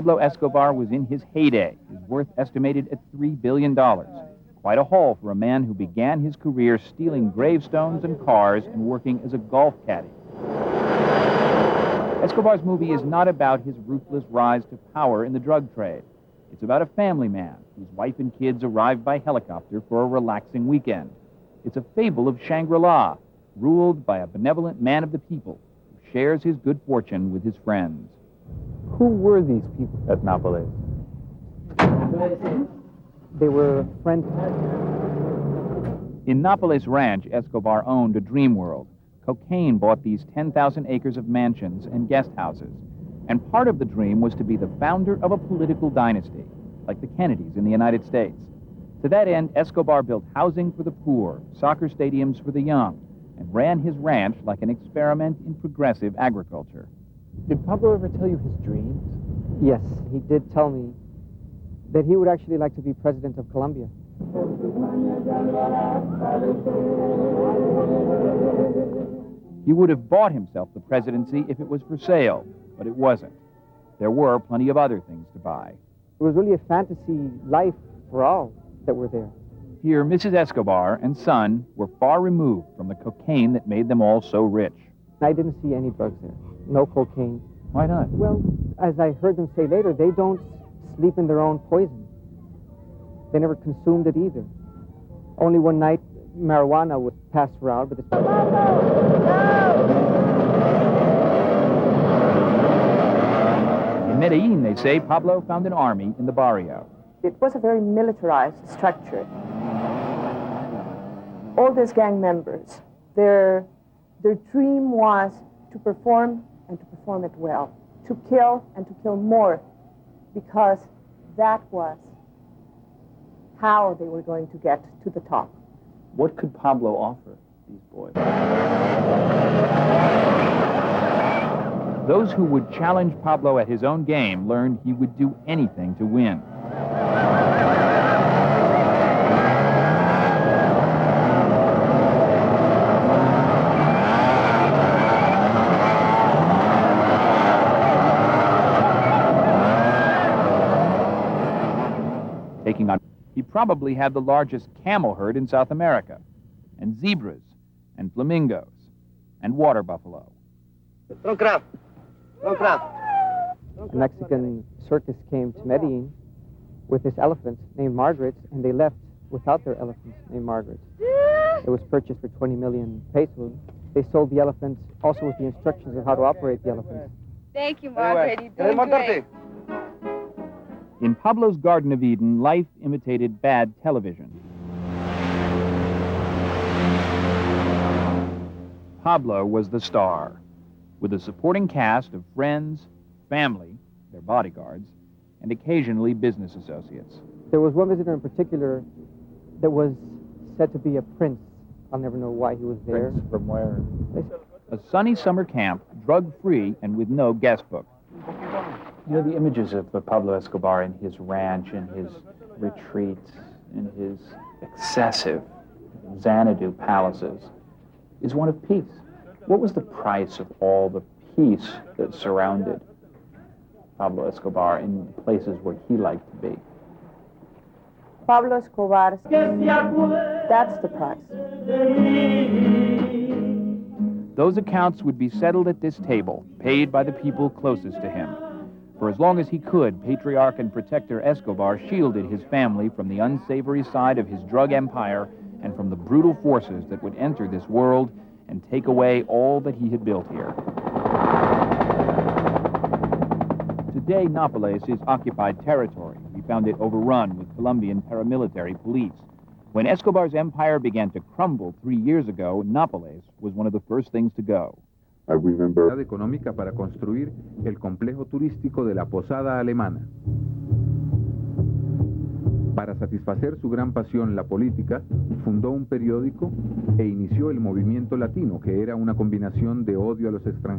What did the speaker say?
Pablo Escobar was in his heyday, his worth estimated at $3 billion. Quite a haul for a man who began his career stealing gravestones and cars and working as a golf caddy. Escobar's movie is not about his ruthless rise to power in the drug trade. It's about a family man whose wife and kids arrive by helicopter for a relaxing weekend. It's a fable of Shangri-La, ruled by a benevolent man of the people who shares his good fortune with his friends. Who were these people at Napoles? They were friends. In Napoles Ranch, Escobar owned a dream world. Cocaine bought these 10,000 acres of mansions and guest houses. And part of the dream was to be the founder of a political dynasty, like the Kennedys in the United States. To that end, Escobar built housing for the poor, soccer stadiums for the young, and ran his ranch like an experiment in progressive agriculture. Did Pablo ever tell you his dreams? Yes, he did tell me that he would actually like to be president of Colombia. He would have bought himself the presidency if it was for sale, but it wasn't. There were plenty of other things to buy. It was really a fantasy life for all that were there. Here, Mrs. Escobar and son were far removed from the cocaine that made them all so rich. I didn't see any drugs there. No cocaine. Why not? Well, as I heard them say later, they don't sleep in their own poison. They never consumed it either. Only one night, marijuana was passed around, but it's... In Medellin, they say, Pablo found an army in the barrio. It was a very militarized structure. All these gang members, their dream was to perform and to perform it well, to kill and to kill more, because that was how they were going to get to the top. What could Pablo offer these boys? Those who would challenge Pablo at his own game learned he would do anything to win. He probably had the largest camel herd in South America, and zebras, and flamingos, and water buffalo. A Mexican circus came to Medellin with this elephant named Margaret, and they left without their elephant named Margaret. It was purchased for 20 million pesos. They sold the elephant also with the instructions on how to operate the elephant. Thank you, Margaret. You're doing great. In Pablo's Garden of Eden, life imitated bad television. Pablo was the star, with a supporting cast of friends, family, their bodyguards, and occasionally business associates. There was one visitor in particular that was said to be a prince. I'll never know why he was there. Prince from where? A sunny summer camp, drug-free and with no guest book. You know, the images of Pablo Escobar in his ranch, in his retreats, in his excessive Xanadu palaces, is one of peace. What was the price of all the peace that surrounded Pablo Escobar in places where he liked to be? Pablo Escobar, that's the price. Those accounts would be settled at this table, paid by the people closest to him. For as long as he could, patriarch and protector Escobar shielded his family from the unsavory side of his drug empire and from the brutal forces that would enter this world and take away all that he had built here. Today, Napoles is occupied territory. We found it overrun with Colombian paramilitary police. When Escobar's empire began to crumble 3 years ago, Napoles was one of the first things to go. I remember económica para construir el complejo turístico de la Posada Alemana. Para satisfacer su gran pasión la política, fundó un periódico e inició el movimiento latino, que era una combinación de odio a los extranjeros